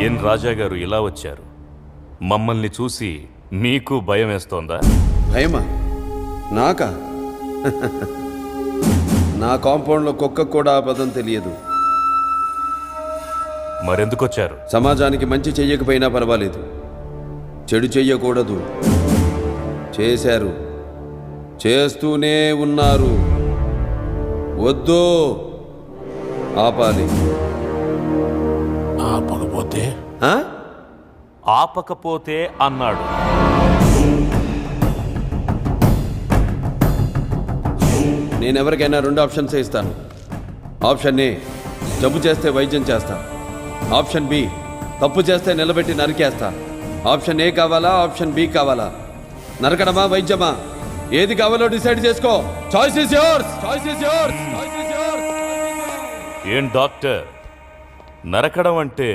ఏం రాజాగారు ఇలా వచ్చారు? మమ్మల్ని చూసి మీకు భయం వేస్తోందా? భయమా? నాకా? నా కాంపౌండ్లో కుక్క కూడా ఆ పదం తెలియదు. మరెందుకొచ్చారు? సమాజానికి మంచి చెయ్యకపోయినా పర్వాలేదు, చెడు చెయ్యకూడదు. చేశారు, చేస్తూనే ఉన్నారు. వద్దు, ఆపాలి. ఆపకపోతే ఆ? ఆపకపోతే అన్నాడు. నేనెవరికైనా 2 ఆప్షన్స్ ఇస్తాను. ఆప్షన్ ఏ, జబ్బు చేస్తే వైద్యం చేస్తా. ఆప్షన్ బి, తప్పు చేస్తే నిలబెట్టి నరికేస్తా. ఆప్షన్ ఏ కావాలా, ఆప్షన్ బి కావాలా? నరకడమా, వైద్యమా? ఏది కావాలో డిసైడ్ చేసుకో. Choice is yours. Choice is yours. ఏం డాక్టర్, నరకడం అంటే